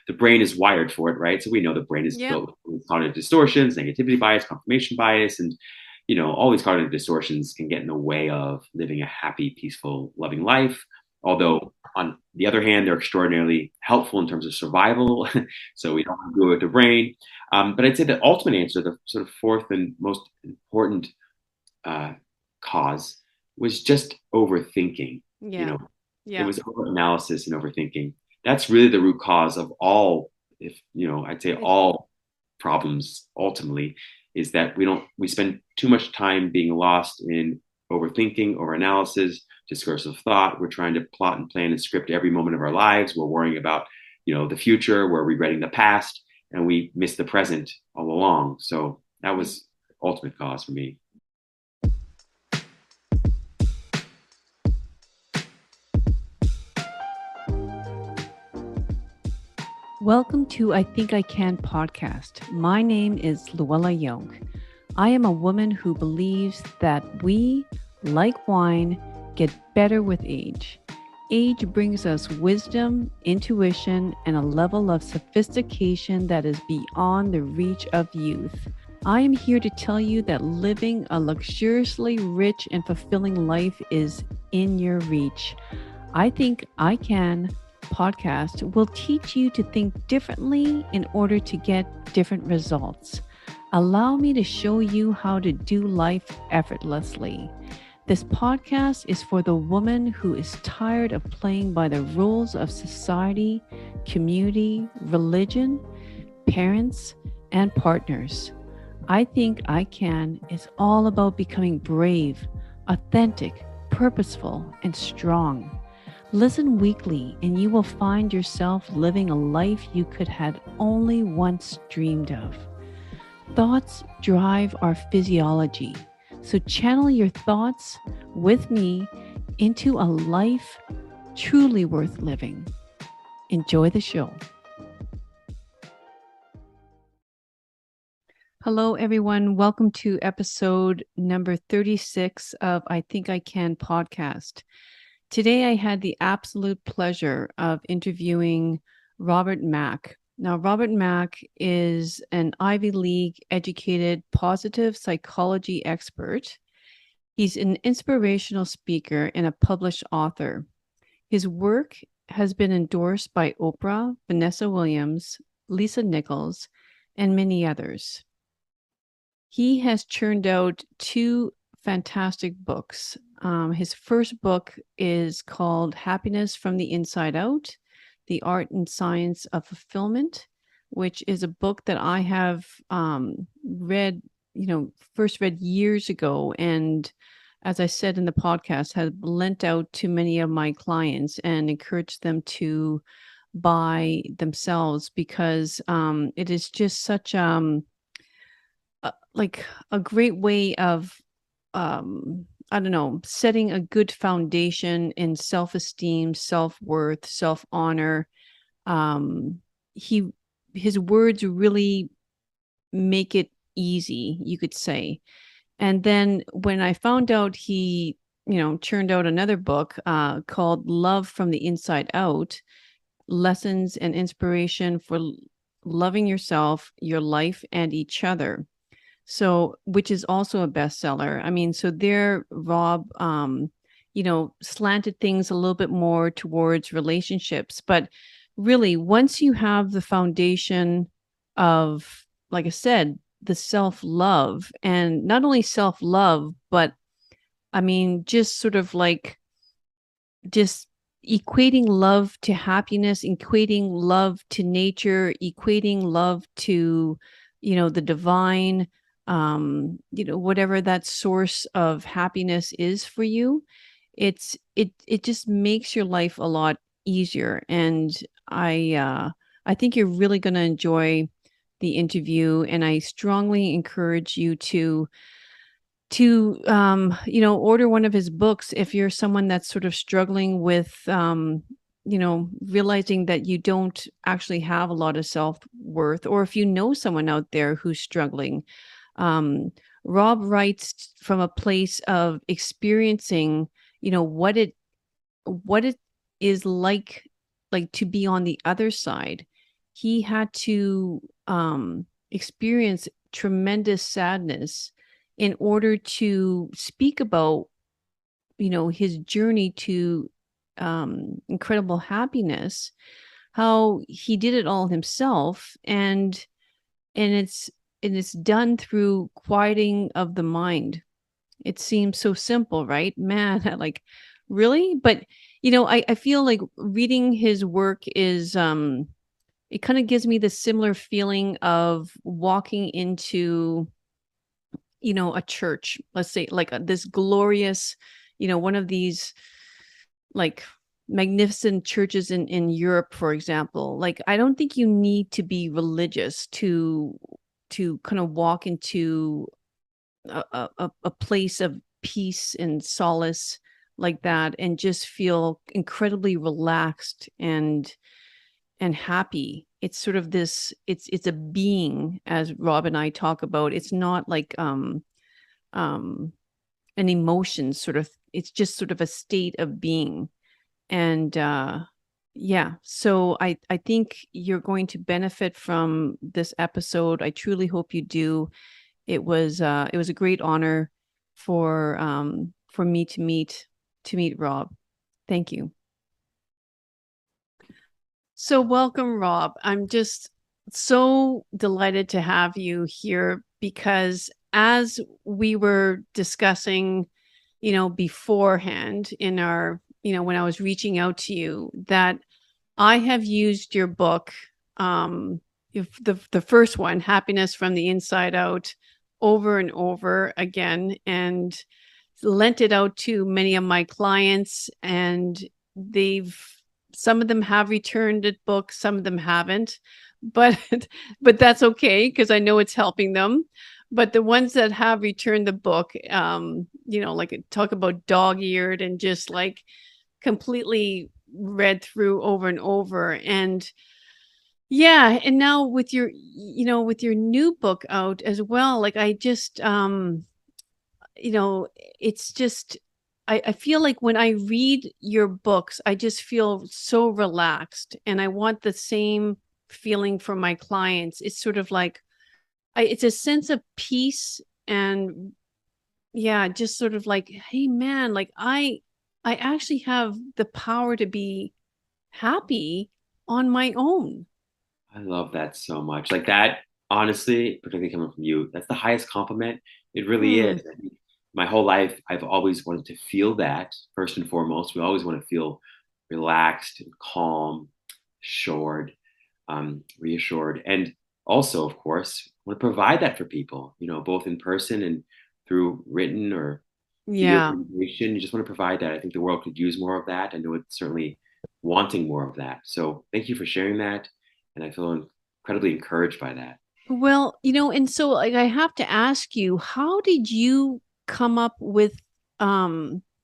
the brain is wired for it, right? So we know the brain is Yep. built with cognitive distortions, negativity bias, confirmation bias, and all these cognitive distortions can get in the way of living a happy, peaceful, loving life. Although on the other hand, they're extraordinarily helpful in terms of survival. So we don't want to do it with the brain. But I'd say the ultimate answer, the sort of fourth and most important uh, cause, was just overthinking. You Yeah. know, it Yeah. was over analysis and overthinking. That's really the root cause of all, if I'd say It, all problems ultimately, is that we spend too much time being lost in overthinking, overanalysis, discursive thought. We're trying to plot and plan and script every moment of our lives. We're worrying about, the future. We're regretting the past, and we miss the present all along. So that was ultimate cause for me. Welcome to I Think I Can podcast. My name is LaLa Young. I am a woman who believes that we, like wine, get better with age. Age brings us wisdom, intuition, and a level of sophistication that is beyond the reach of youth. I am here to tell you that living a luxuriously rich and fulfilling life is in your reach. I Think I Can podcast will teach you to think differently in order to get different results. Allow me to show you how to do life effortlessly. This podcast is for the woman who is tired of playing by the rules of society, community, religion, parents, and partners. I Think I Can is all about becoming brave, authentic, purposeful, and strong. Listen weekly, and you will find yourself living a life you could have only once dreamed of. Thoughts drive our physiology, so channel your thoughts with me into a life truly worth living. Enjoy the show. Hello, everyone. Welcome to episode number 36 of I Think I Can podcast. Today, I had the absolute pleasure of interviewing Robert Mack. Now, Robert Mack is an Ivy League educated positive psychology expert. He's an inspirational speaker and a published author. His work has been endorsed by Oprah, Vanessa Williams, Lisa Nichols, and many others. He has churned out two fantastic books. His first book is called Happiness from the Inside Out, The Art and Science of Fulfillment, which is a book that I have read, first read years ago. And as I said in the podcast, has lent out to many of my clients and encouraged them to buy themselves because it is just such like a great way of I don't know, setting a good foundation in self-esteem, self-worth, self-honor. um he his words really make it easy, you could say. And then when I found out he churned out another book called Love from the Inside Out, lessons and inspiration for loving yourself, your life, and each other, so which is also a bestseller. I mean, so there, Rob, slanted things a little bit more towards relationships. But really, once you have the foundation of, like I said, the self-love, and not only self-love, but I mean, just sort of like just equating love to happiness, equating love to nature, equating love to, the divine, whatever that source of happiness is for you. It just makes your life a lot easier. And I think you're really going to enjoy the interview, and I strongly encourage you to order one of his books if you're someone that's sort of struggling with realizing that you don't actually have a lot of self-worth, or if you know someone out there who's struggling. um Rob writes from a place of experiencing what it is like to be on the other side, he had to experience tremendous sadness in order to speak about, his journey to incredible happiness, how he did it all himself, and it's done through quieting of the mind. It seems so simple, right? Man, like, really? But I feel like reading his work is it kind of gives me the similar feeling of walking into, a church, let's say, like this glorious, one of these like magnificent churches in Europe, for example. Like, I don't think you need to be religious to kind of walk into a place of peace and solace like that, and just feel incredibly relaxed and happy. It's sort of this, it's a being, as Rob and I talk about. It's not like um an emotion sort of, it's just sort of a state of being. And yeah, so I think you're going to benefit from this episode. I truly hope you do. It was a great honor for me to meet Rob. Thank you. So welcome, Rob. I'm just so delighted to have you here, because as we were discussing, beforehand in our, when I was reaching out to you, that I have used your book, if the first one, Happiness from the Inside Out, over and over again, and lent it out to many of my clients, and they've some of them have returned it book, some of them haven't, but but that's okay, because I know it's helping them. But the ones that have returned the book, like, talk about dog-eared and just like completely read through over and over. And yeah, and now with your new book out as well, like, I just it's just, I feel like when I read your books, I just feel so relaxed, and I want the same feeling for my clients. It's sort of like, it's a sense of peace, and yeah, just sort of like, hey man, like, I actually have the power to be happy on my own. I love that so much. Like that, honestly, particularly coming from you, that's the highest compliment. It really Hmm. is. I mean, my whole life, I've always wanted to feel that first and foremost. We always want to feel relaxed and calm, assured, reassured. And also, of course, want to provide that for people, both in person and through written or video Yeah. communication. You just want to provide that. I think the world could use more of that. I know it's certainly wanting more of that. So thank you for sharing that. And I feel incredibly encouraged by that. Well, and so, like, I have to ask you, how did you come up with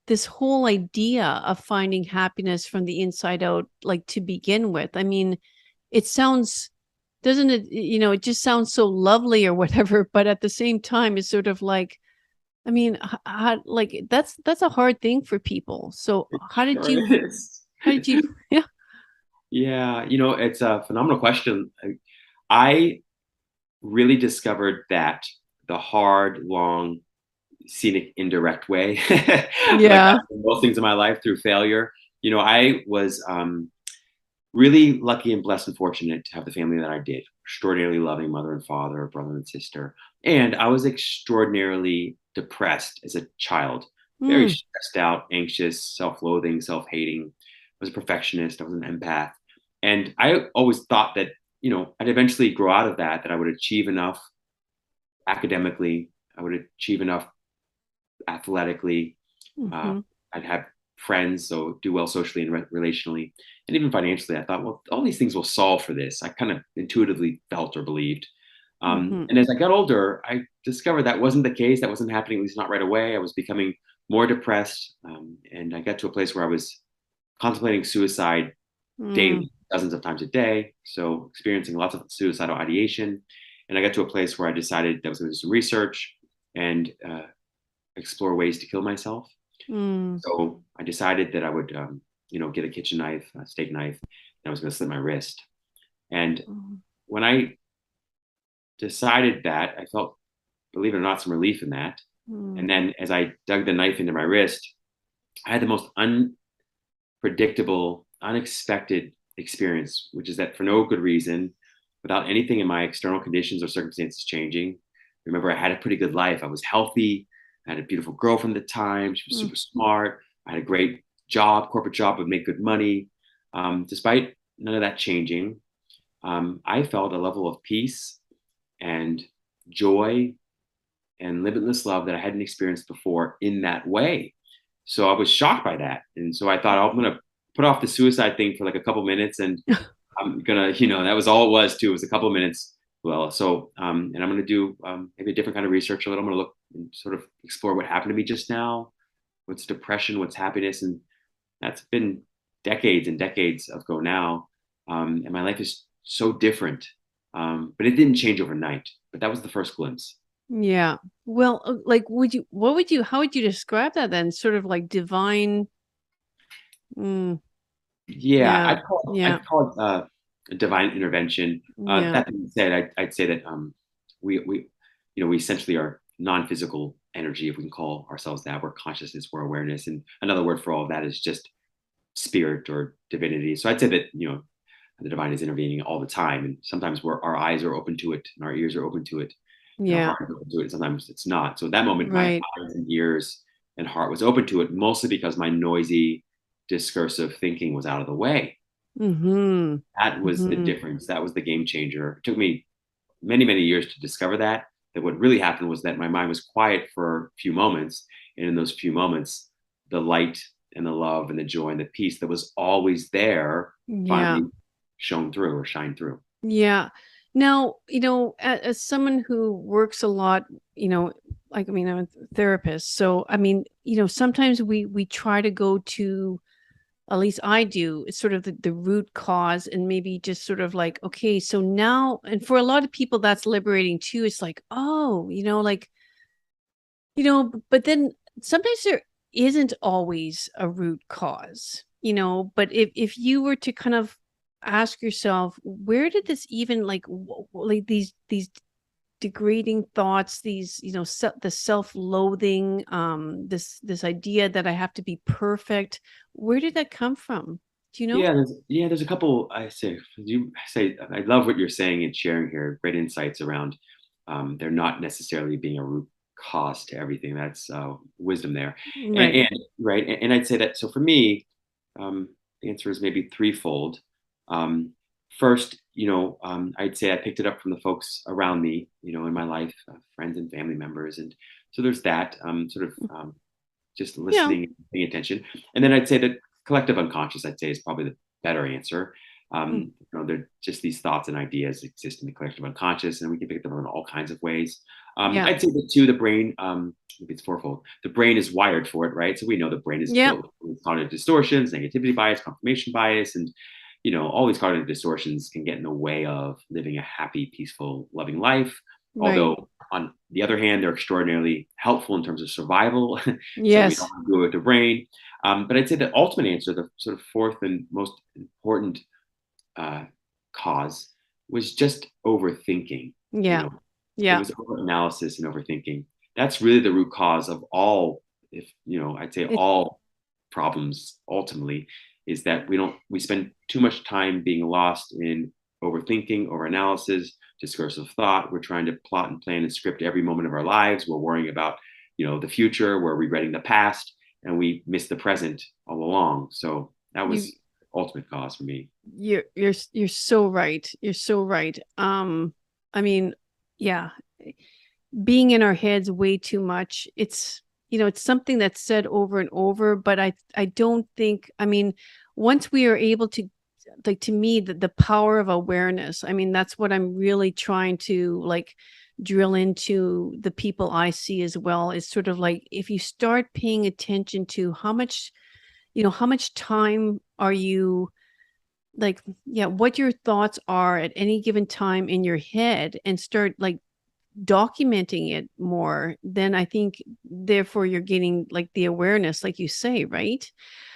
this whole idea of finding happiness from the inside out, like, to begin with? I mean, it sounds, doesn't it, it just sounds so lovely or whatever, but at the same time, it's sort of like, I mean, like, that's a hard thing for people. So It how did sure you is. how did you yeah. Yeah, it's a phenomenal question. I really discovered that the hard, long, scenic, indirect way, like Yeah. most things in my life, through failure. I was really lucky and blessed and fortunate to have the family that I did. Extraordinarily loving mother and father, brother and sister. And I was extraordinarily depressed as a child, very Mm, stressed out, anxious, self loathing, self hating. I was a perfectionist, I was an empath. And I always thought that, I'd eventually grow out of that I would achieve enough academically, I would achieve enough athletically, uh, mm-hmm, I'd have friends, so do well socially and relationally, and even financially. I thought, well, all these things will solve for this. I kind of intuitively felt or believed. mm-hmm, And as I got older, I discovered that wasn't the case. That wasn't happening, at least not right away. I was becoming more depressed, and I got to a place where I was contemplating suicide mm, daily, dozens of times a day. So experiencing lots of suicidal ideation. And I got to a place where I decided that I was going to do some research and explore ways to kill myself. mm. So I decided that I would, get a kitchen knife, a steak knife, and I was going to slit my wrist. And Mm. when I decided that, I felt, believe it or not, some relief in that. And Mm. then as I dug the knife into my wrist, I had the most unpredictable, unexpected experience, which is that for no good reason, without anything in my external conditions or circumstances changing, remember, I had a pretty good life. I was healthy. I had a beautiful girlfriend at the time. She was Mm. super smart. I had a great job, corporate job, would make good money. Despite none of that changing, I felt a level of peace and joy and limitless love that I hadn't experienced before in that way. So I was shocked by that. And so I thought, oh, I'm going to put off the suicide thing for like a couple minutes and I'm going to, that was all it was too. It was a couple minutes. Well, so, and I'm going to do maybe a different kind of research a little. I'm going to look and sort of explore what happened to me just now. What's depression? What's happiness? And that's been decades and decades ago now. And my life is so different. But it didn't change overnight. But that was the first glimpse. Yeah. Well, like, how would you describe that then? Sort of like divine. Mm, Yeah, yeah. Yeah. I'd call it a divine intervention. Yeah. That being said, I'd say that we we essentially are non-physical energy, if we can call ourselves that. We're consciousness, we're awareness, and another word for all of that is just spirit or divinity. So I'd say that the divine is intervening all the time, and sometimes our eyes are open to it, and our ears are open to it, and our Yeah. heart is open to it. And sometimes it's not. So at that moment, my Right. eyes and ears and heart was open to it, mostly because my noisy, discursive thinking was out of the way. Mm-hmm. That was the Mm-hmm. difference. That was the game changer. It took me many, many years to discover that. That what really happened was that my mind was quiet for a few moments. And in those few moments, the light and the love and the joy and the peace that was always there Yeah. finally shone through or shined through. Yeah. Now, as someone who works a lot, like, I mean, I'm a therapist. So, I mean, sometimes we try to go to, at least I do, it's sort of the root cause and maybe just sort of like, okay, so now, and for a lot of people, that's liberating too. It's like, oh, like, but then sometimes there isn't always a root cause, but if you were to kind of ask yourself, where did this even like like these degrading thoughts, these, the self-loathing, this idea that I have to be perfect, where did that come from? Do you know? There's a couple. I love what you're saying and sharing here. Great insights around. There not necessarily being a root cause to everything. That's wisdom there, Right. and right. And I'd say that. So for me, the answer is maybe threefold. Um, First, I'd say I picked it up from the folks around me, in my life, friends and family members, and so there's that just Yeah. listening, paying attention. And then I'd say that collective unconscious, I'd say, is probably the better answer. Mm. They're just these thoughts and ideas exist in the collective unconscious, and we can pick them up in all kinds of ways. Yeah. I'd say that too, the brain, maybe it's fourfold. The brain is wired for it, right? So we know the brain is Yeah. built with cognitive distortions, negativity bias, confirmation bias, and all these cognitive distortions can get in the way of living a happy, peaceful, loving life. Right. Although on the other hand, they're extraordinarily helpful in terms of survival. So we don't Yes. want to do it with the brain. But I'd say the ultimate answer, the sort of fourth and most important uh, cause, was just overthinking. You Yeah. know, it Yeah. was over analysis and overthinking. That's really the root cause of all, if I'd say It all problems ultimately, is that we spend too much time being lost in overthinking, overanalysis, discursive thought. We're trying to plot and plan and script every moment of our lives. We're worrying about, the future. We're regretting the past, and we miss the present all along. So that you was ultimate cause for me. you're so right. You're so right. I mean, yeah, being in our heads way too much. It's something that's said over and over, but I don't think, I mean, once we are able to, like, to me, the power of awareness, I mean, that's what I'm really trying to like drill into the people I see as well. Is sort of like, if you start paying attention to how much time are you, like, yeah, what your thoughts are at any given time in your head, and start like documenting it more, then I think therefore you're getting like the awareness, like you say, right?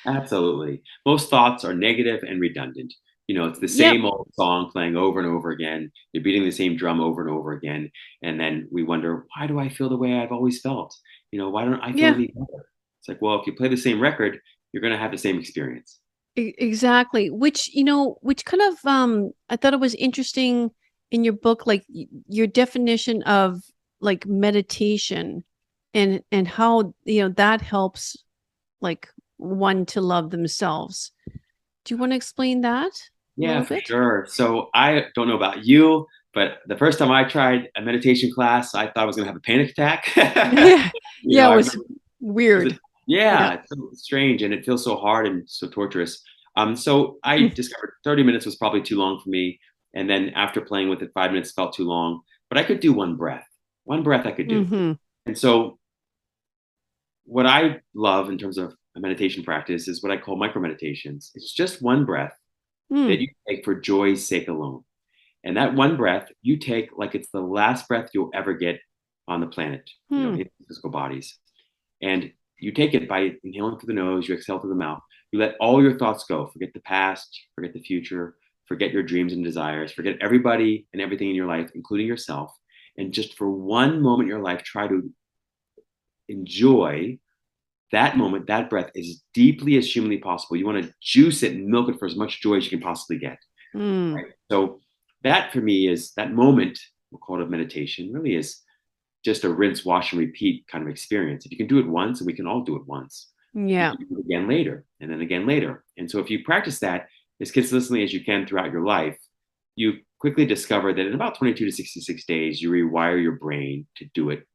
Absolutely. Most thoughts are negative and redundant. It's the Yep. same old song playing over and over again. You're beating the same drum over and over again. And then we wonder, why do I feel the way I've always felt? Why don't I feel Yeah. any better? It's like, well, if you play the same record, you're going to have the same experience. Exactly. Which kind of I thought it was interesting in your book, like your definition of like meditation and how that helps like one to love themselves. Do you want to explain that a Yeah, little for bit? sure. So I don't know about you, but the first time I tried a meditation class, I thought I was going to have a panic attack. Yeah. Yeah, it I was remember was weird. it, Yeah. yeah, it's so strange and it feels so hard and so torturous. So I discovered 30 minutes was probably too long for me. And then after playing with it, 5 minutes felt too long, but I could do one breath. One breath I could do. Mm-hmm. And so what I love in terms of a meditation practice is what I call micro meditations. It's just one breath that Mm. you take for joy's sake alone. And that one breath you take like it's the last breath you'll ever get on the planet, Hmm. in physical bodies. And you take it by inhaling through the nose, you exhale through the mouth. You let all your thoughts go. Forget the past, forget the future, forget your dreams and desires, forget everybody and everything in your life, including yourself. And just for one moment in your life, try to enjoy that moment, that breath, as deeply as humanly possible. You want to juice it and milk it for as much joy as you can possibly get. Mm. Right? So that for me is that moment, we'll call it a meditation, really is just a rinse, wash, and repeat kind of experience. If you can do it once, and we can all do it once, you Yeah. can do it again later, and then again later. And so if you practice that as consistently as you can throughout your life, you quickly discover that in about 22 to 66 days, you rewire your brain to do it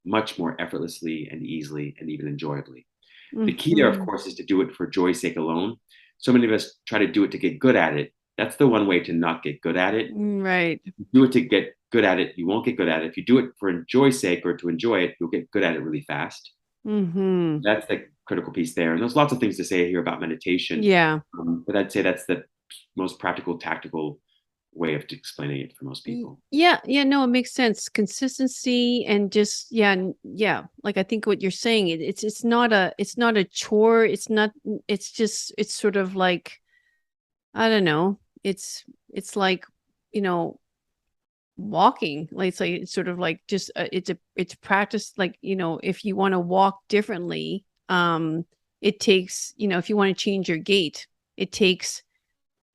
much more effortlessly and easily and even enjoyably. The key there, of Mm-hmm. course, is to do it for joy's sake alone. So many of us try to do it to get good at it. That's the one way to not get good at it. Right. If you do it to get good at it, you won't get good at it. If you do it for joy's sake or to enjoy it, you'll get good at it really fast. Mm-hmm. That's the critical piece there. And there's lots of things to say here about meditation, Yeah. but I'd say that's the most practical, tactical way of explaining it for most people. Yeah, yeah, no, it makes sense. Consistency and just yeah, yeah. Like I think what you're saying, it's not a chore. It's not. It's just it's sort of like I don't know. It's like you know walking. Like it's sort of like just it's practice. Like if you want to walk differently, it takes if you want to change your gait, it takes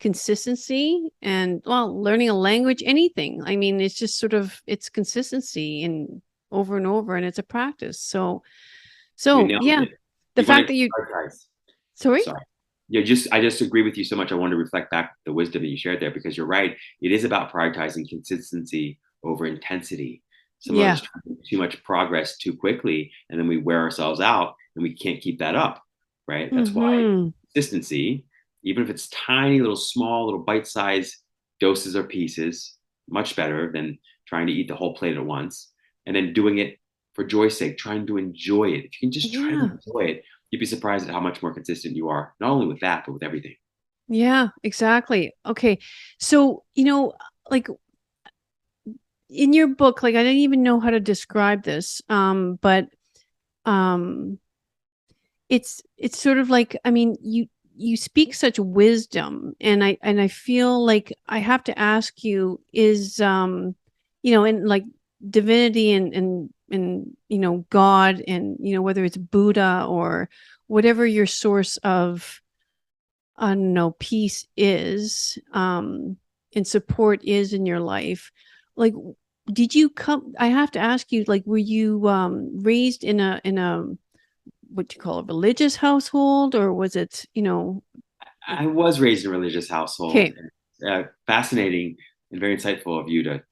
consistency and well learning a language, anything. I mean, it's just sort of it's consistency and over and it's a practice. You So nailed yeah, it. the You want fact to that you prioritize. sorry. Sorry. Yeah, I just agree with you so much. I wanted to reflect back the wisdom that you shared there because you're right. It is about prioritizing consistency over intensity. Some of us Yeah. try to make too much progress too quickly, and then we wear ourselves out, and we can't keep that up. Right. That's why Mm-hmm. consistency, even if it's tiny, little, small, little bite-sized doses or pieces, much better than trying to eat the whole plate at once, and then doing it for joy's sake, trying to enjoy it. If you can just try to Yeah. enjoy it, you'd be surprised at how much more consistent you are, not only with that, but with everything. Yeah, exactly. Okay. So like in your book, like I didn't even know how to describe this, but um it's sort of like I mean you speak such wisdom and I feel like I have to ask you is and like divinity and God and whether it's Buddha or whatever your source of I don't know peace is and support is in your life, like did you come I have to ask you, like were you raised in a what you call a religious household, or was it like I was raised in a religious household, okay. and fascinating and very insightful of you to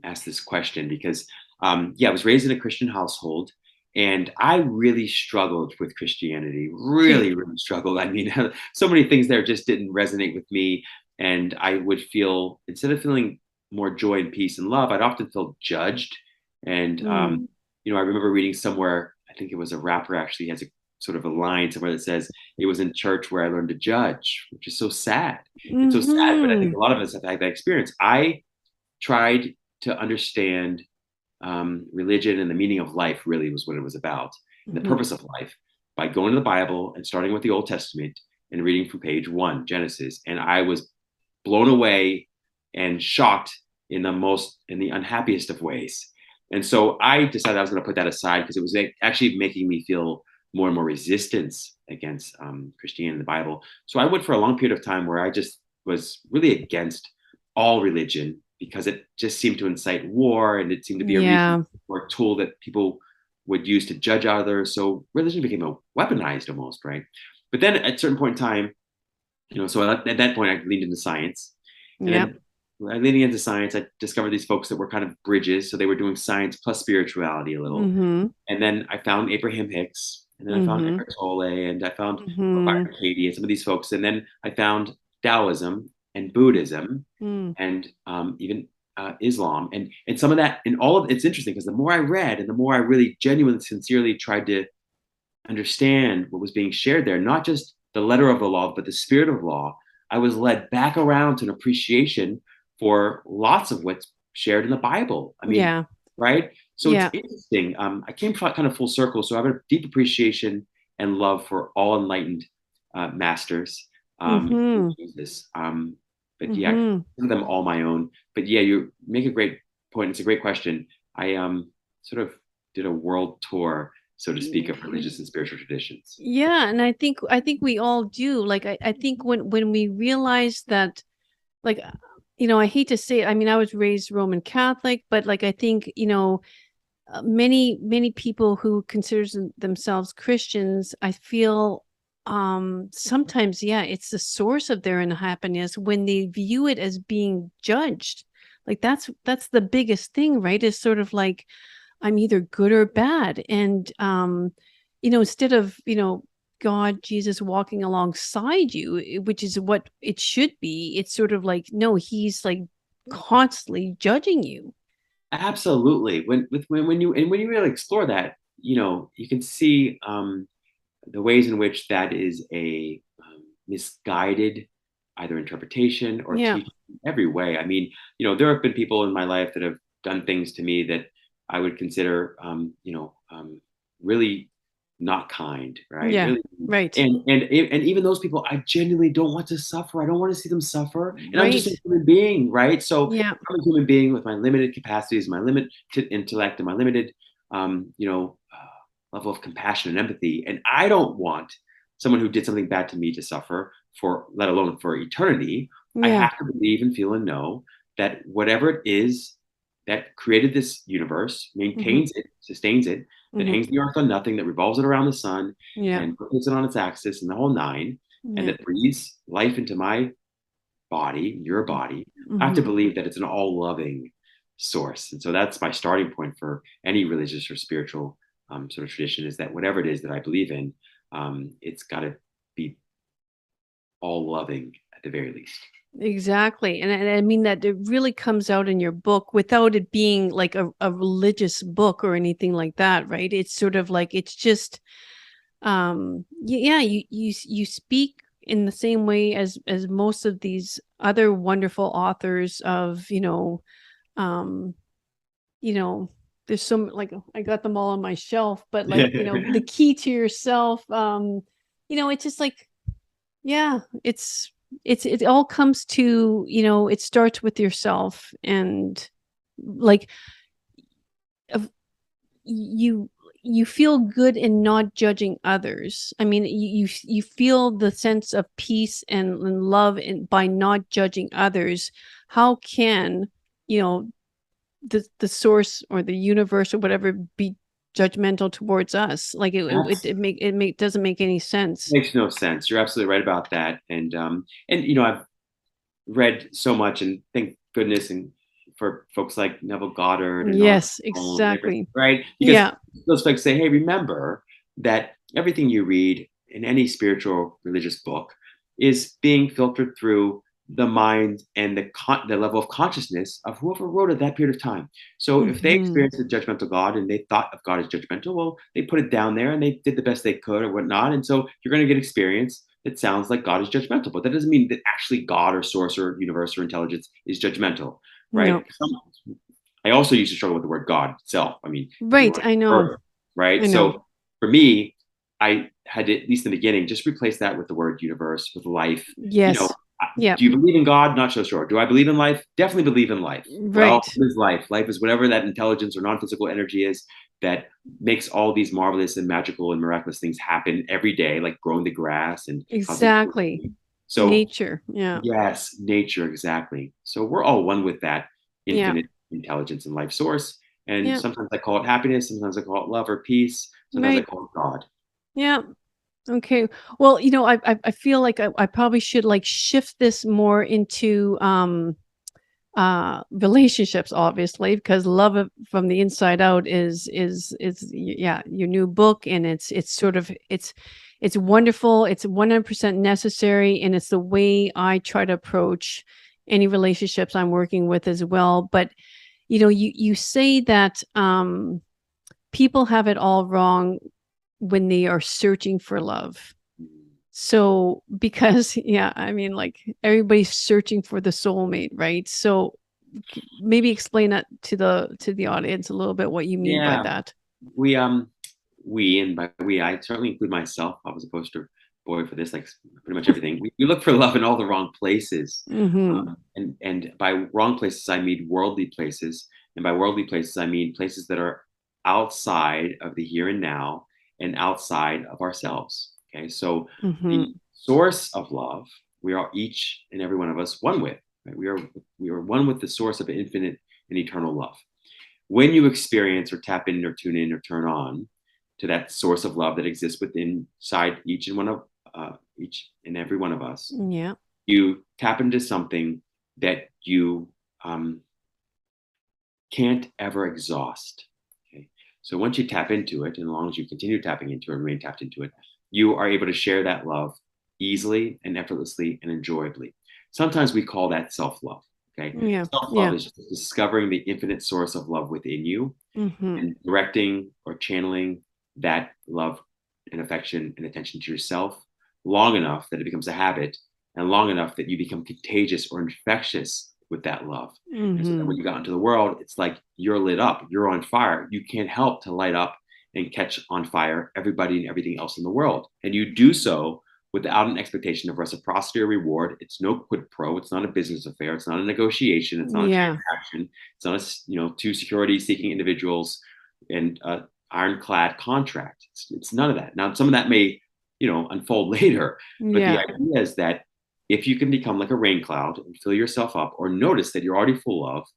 ask this question because, yeah, I was raised in a Christian household. And I really struggled with Christianity, Okay. really, really struggled. I mean, so many things there just didn't resonate with me. And I would feel, instead of feeling more joy and peace and love, I'd often feel judged. And, Mm. I remember reading somewhere, I think it was a rapper actually has a sort of a line somewhere that says, it was in church where I learned to judge, which is so sad. It's so sad, but I think Mhm. a lot of us have had that experience. I tried to understand religion and the meaning of life really was what it was about, and the Mhm. purpose of life by going to the Bible and starting with the Old Testament and reading from page one, Genesis. And I was blown away and shocked in the unhappiest of ways. And so I decided I was going to put that aside because it was actually making me feel more and more resistance against Christianity and the Bible. So I went for a long period of time where I just was really against all religion because it just seemed to incite war and it seemed to be a reason Yeah. or a tool that people would use to judge others. So religion became a weaponized almost, right? But then at a certain point in time, so at that point I leaned into science. And Yep. then leaning into science, I discovered these folks that were kind of bridges. So they were doing science plus spirituality a little. Mm-hmm. And then I found Abraham Hicks, and then I found Mm-hmm. Eckhart Tolle, and I found Mm-hmm. Byron Katie and some of these folks. And then I found Taoism and Buddhism Mm. and even Islam. And some of that, and all of it's interesting because the more I read and the more I really genuinely, sincerely tried to understand what was being shared there, not just the letter of the law, but the spirit of law, I was led back around to an appreciation for lots of what's shared in the Bible. I mean, Yeah. right? So it's Yeah. interesting. I came kind of full circle. So I have a deep appreciation and love for all enlightened masters, Mm-hmm. Jesus. But yeah, I Mm-hmm. consider them all my own. But yeah, you make a great point. It's a great question. I sort of did a world tour, so to speak, of religious and spiritual traditions. Yeah, and I think we all do. Like I think when we realize that, like, I hate to say it, I mean, I was raised Roman Catholic, but like I think, many people who considers themselves Christians, I feel sometimes, yeah, it's the source of their unhappiness when they view it as being judged. Like that's the biggest thing, right? Is sort of like I'm either good or bad. And instead of, God, Jesus walking alongside you, which is what it should be, it's sort of like, no, he's like constantly judging you. Absolutely. When you really explore that, you can see the ways in which that is a misguided either interpretation or Yeah. teaching in every way. I mean, there have been people in my life that have done things to me that I would consider, really not kind, right? Yeah. Really, Right. and even those people, I genuinely don't want to suffer. I don't want to see them suffer, and I'm just a Right. human being, right? So Yeah. I'm a human being with my limited capacities, my limited intellect, and my limited, level of compassion and empathy. And I don't want someone who did something bad to me to suffer for, let alone for eternity. I Yeah. have to believe and feel and know that whatever it is that created this universe, Hmm. maintains it, sustains it, that Hmm. hangs the earth on nothing, that revolves it around the sun Yeah. and puts it on its axis and the whole nine, and Yeah. that breathes life into my body, your body, I have to Hmm. believe that it's an all loving source. And so that's my starting point for any religious or spiritual sort of tradition is that whatever it is that I believe in, it's got to be all loving at the very least. Exactly. And I mean that it really comes out in your book without it being like a religious book or anything like that, right? It's sort of like it's just yeah, you speak in the same way as most of these other wonderful authors of, um you know there's some, like, I got them all on my shelf, but like, the key to yourself, it's just like, yeah, it all comes to, it starts with yourself. And like, of you you feel good in not judging others. I mean, you feel the sense of peace and love by not judging others. How can, you know the source or the universe or whatever be judgmental towards us? Like That's it doesn't make any sense. makes no sense. You're absolutely right about that. And I've read so much, and thank goodness, and for folks like Neville Goddard and Arthur Yes, Holmes, exactly. right? Because Yeah. those folks say, hey, remember that everything you read in any spiritual religious book is being filtered through the mind and the level of consciousness of whoever wrote it that period of time. So if they Hmm. experienced a judgmental God and they thought of God as judgmental, well, they put it down there and they did the best they could or whatnot. And so you're going to get experience that sounds like God is judgmental, but that doesn't mean that actually God or source or universe or intelligence is judgmental, right? No. I also used to struggle with the word God itself. I mean, if you Right. want I to, know. right? I know. So for me, I had to, at least in the beginning, just replace that with the word universe, with life. You know, Yes. Yeah. Do you believe in God? Not so sure. Do I believe in life? Definitely believe in life. Well, Right. what is life? Life is whatever that intelligence or non-physical energy is that makes all these marvelous and magical and miraculous things happen every day, like growing the grass and causing. Exactly. So Nature. Yeah. yes, nature, exactly. So we're all one with that Yeah. infinite intelligence and life source. And Yeah. sometimes I call it happiness, sometimes I call it love or peace, sometimes I Right. call it God. Yeah. Okay. Well, I feel like I probably should like shift this more into relationships, obviously, because from the inside out yeah, your new book, and it's sort of it's wonderful, it's 100% necessary, and it's the way I try to approach any relationships I'm working with as well. But you say that people have it all wrong when they are searching for love. So, because yeah, I mean, like, everybody's searching for the soulmate, right? So maybe explain that to the audience a little bit, what you mean by Yeah, that. we and by we I certainly include myself. I was a poster boy for this, like pretty much everything. We look for love in all the wrong places, Mhm. and by wrong places I mean worldly places, and by worldly places I mean places that are outside of the here and now and outside of ourselves. Okay, so the Mhm. source of love, we are each and every one of us one with. Right? We are one with the source of infinite and eternal love. When you experience or tap in or tune in or turn on to that source of love that exists within inside each and every one of us, Yeah. you tap into something that you um, can't ever exhaust. Okay, so once you tap into it, and as long as you continue tapping into it and remain tapped into it, you are able to share that love easily and effortlessly and enjoyably. Sometimes we call that self-love. Okay, Yeah. self-love Yeah. is just discovering the infinite source of love within you Mhm. and directing or channeling that love and affection and attention to yourself long enough that it becomes a habit, and long enough that you become contagious or infectious with that love. And so that when Mhm. you got into the world, it's like you're lit up, you're on fire. You can't help to light up and catch on fire everybody and everything else in the world. And you do so without an expectation of reciprocity or reward. It's no quid pro. It's not a business affair. It's not a negotiation. It's not a Yeah. transaction. It's not two security seeking individuals and ironclad contract. It's none of that. Now, some of that may unfold later, but the Yeah. idea is that if you can become like a rain cloud and fill yourself up, or notice that you're already full of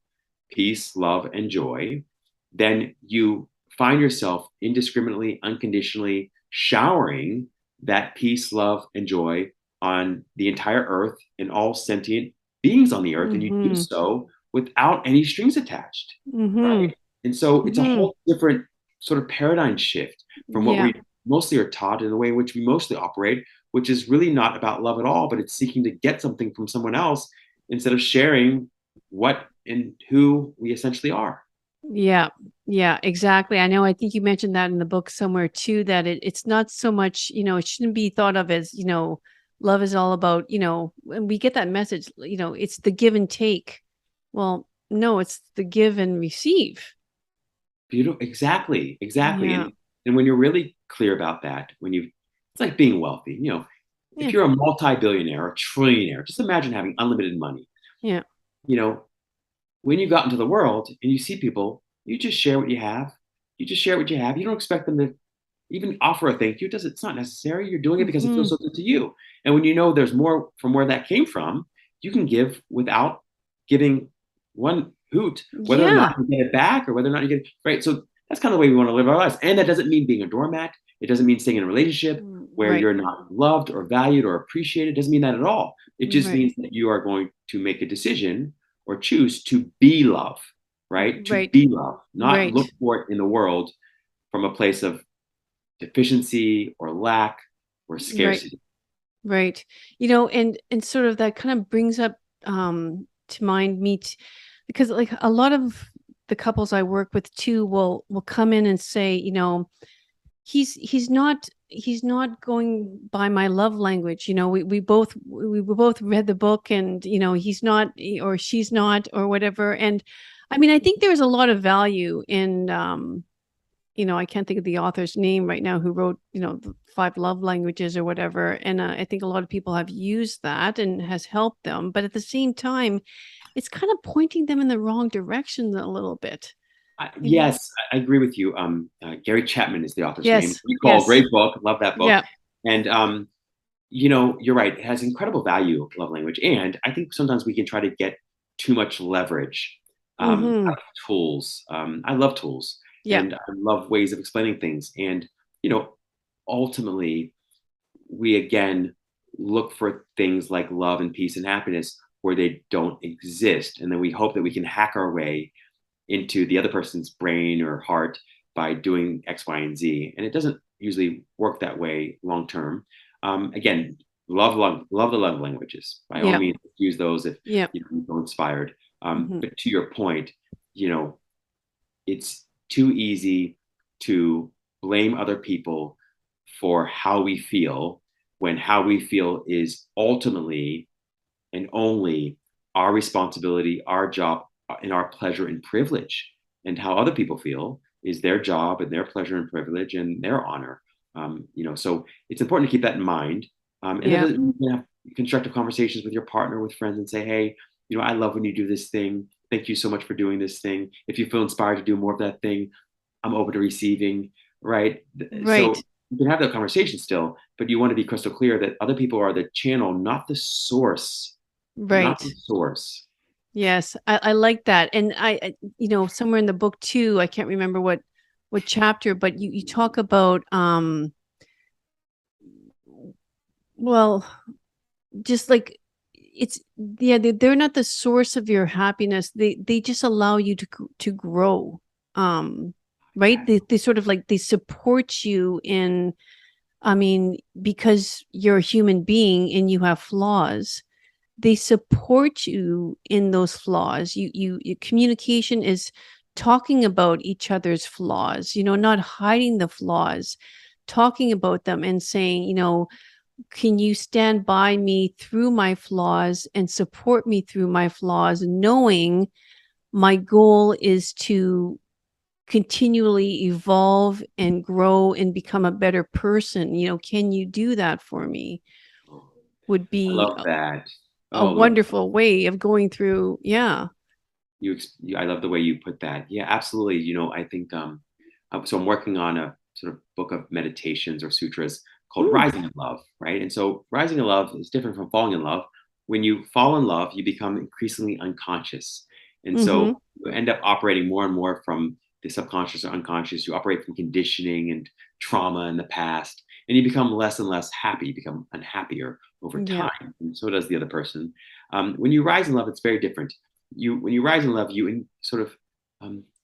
peace, love, and joy, then you find yourself indiscriminately, unconditionally showering that peace, love, and joy on the entire earth and all sentient beings on the earth. And you do Mhm. so without any strings attached, Mhm. right? And so it's a Mhm. whole different sort of paradigm shift from what Yeah. we mostly are taught in the way in which we mostly operate, which is really not about love at all, but it's seeking to get something from someone else instead of sharing what and who we essentially are. Yeah. Yeah, exactly. I know, I think you mentioned that in the book somewhere too, that it's not so much, it shouldn't be thought of as, love is all about, and we get that message, it's the give and take. Well, no, it's the give and receive. Beautiful. Exactly. Exactly. Yeah. And when you're really clear about that, it's like being wealthy. If Yeah. you're a multi-billionaire or trillionaire, just imagine having unlimited money. Yeah. You know, when you got into the world and you see people, you just share what you have. You just share what you have. You don't expect them to even offer a thank you. It's not necessary. You're doing it because it feels Mhm. so good to you. And when you know there's more from where that came from, you can give without giving one hoot, whether or not Yeah. you get it back or whether or not you get it right. So that's kind of the way we want to live our lives. And that doesn't mean being a doormat. It doesn't mean staying in a relationship where Right. you're not loved or valued or appreciated. It doesn't mean that at all. It just Right. means that you are going to make a decision or choose to be love, right? To Right. be love, not look Right. for it in the world from a place of deficiency or lack or Right. scarcity. Right. And sort of that kind of brings up to mind because like a lot of the couples I work with too will come in and say, he's not going by my love language. We both read the book, and he's not, or she's not, or whatever. And I mean, I think there's a lot of value in I can't think of the author's name right now who wrote, the five love languages or whatever. And I think a lot of people have used that and has helped them. But at the same time, it's kind of pointing them in the wrong direction a little bit. You know? Yes, I agree with you. Gary Chapman is the author's name. Yes, Recall, yes. great book. Love that book. Yeah. And you're right. It has incredible value, love language. And I think sometimes we can try to get too much leverage Mm-hmm. out of tools. I love tools Yeah. and I love ways of explaining things. And, you know, ultimately, we again look for things like love and peace and happiness where they don't exist. And then we hope that we can hack our way into the other person's brain or heart by doing X, Y, and Z. And it doesn't usually work that way long term. Again, love the love languages. By all Yeah. means, use those if Yeah. you feel inspired. Mm-hmm. But to your point, you know, it's too easy to blame other people for how we feel when how we feel is ultimately and only our responsibility, our job, and our pleasure and privilege. And how other people feel is their job and their pleasure and privilege and their honor. So it's important to keep that in mind. And that Yeah. doesn't, you can have constructive conversations with your partner, with friends, and say, hey, I love when you do this thing. Thank you so much for doing this thing. If you feel inspired to do more of that thing, I'm open to receiving, right? So Right. you can have that conversation still, but you want to be crystal clear that other people are the channel, not the source, not the Right. source. Yes. I like that. And somewhere in the book too, I can't remember what chapter, but you talk about well, just like it's yeah, they're not the source of your happiness. They just allow you to grow. Right? They sort of like they support you in, I mean, because you're a human being and you have flaws, they support you in those flaws. Your communication is talking about each other's flaws, not hiding the flaws, talking about them and saying, can you stand by me through my flaws and support me through my flaws, knowing my goal is to continually evolve and grow and become a better person. Can you do that for me? Would I be love that. a Oh, love wonderful way of going through. Yeah. I love the way you put that. Yeah, absolutely. I think so I'm working on a sort of book of meditations or sutras called Mm, Rising in Love, right? And so Rising in Love is different from falling in love. When you fall in love, you become increasingly unconscious. And so mm-hmm. you end up operating more and more from the subconscious or unconscious. You operate from conditioning and trauma in the past, and you become less and less happy. You become unhappier over Yeah. time. And so does the other person. When you rise in love, it's very different. When you rise in love, sort of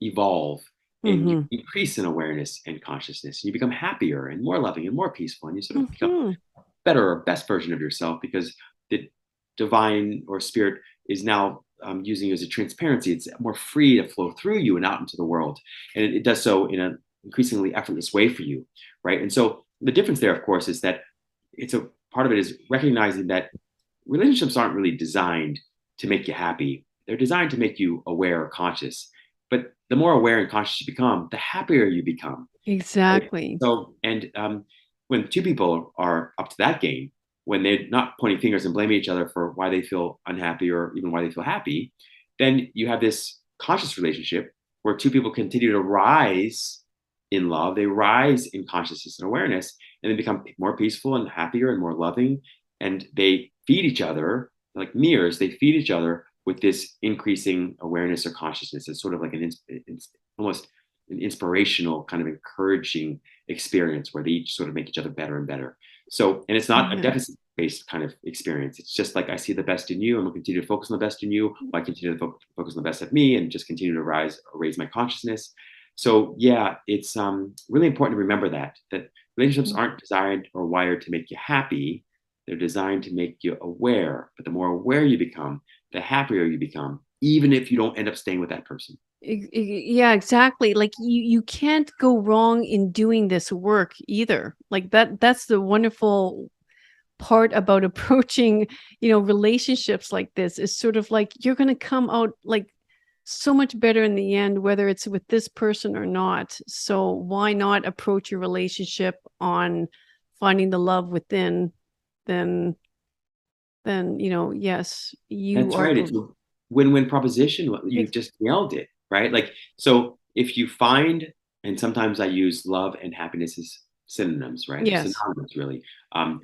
evolve and you Mm-hmm. increase in awareness and consciousness. You become happier and more loving and more peaceful, and you sort of become Mm-hmm. better or best version of yourself because the divine or spirit is now using you as a transparency. It's more free to flow through you and out into the world, and it does so in an increasingly effortless way for you, right? And so the difference there, of course, is that it's a part of it is recognizing that relationships aren't really designed to make you happy. They're designed to make you aware or conscious. But the more aware and conscious you become, the happier you become. Right? Exactly. So, and when two people are up to that game, when they're not pointing fingers and blaming each other for why they feel unhappy or even why they feel happy, then you have this conscious relationship where two people continue to rise in love. They rise in consciousness and awareness, and they become more peaceful and happier and more loving. And they feed each other like mirrors. They feed each other with this increasing awareness or consciousness. It's sort of like almost an inspirational kind of encouraging experience where they each sort of make each other better and better. So, and it's not a Yeah. deficit based kind of experience. It's just like I see the best in you. I'm going to continue to focus on the best in you. I continue to focus on the best of me and just continue to raise my consciousness. So yeah, it's really important to remember that relationships aren't designed or wired to make you happy. They're designed to make you aware. But the more aware you become, the happier you become, even if you don't end up staying with that person. Yeah, exactly. Like you can't go wrong in doing this work either. Like that's the wonderful part about approaching, relationships like this is sort of like you're going to come out like so much better in the end, whether it's with this person or not. So why not approach your relationship on finding the love within, then yes, you That's are right. It's a win-win proposition. You ex- just nailed it, right? Like, so if you find, and sometimes I use love and happiness as synonyms, right? They're yes. synonymous, really.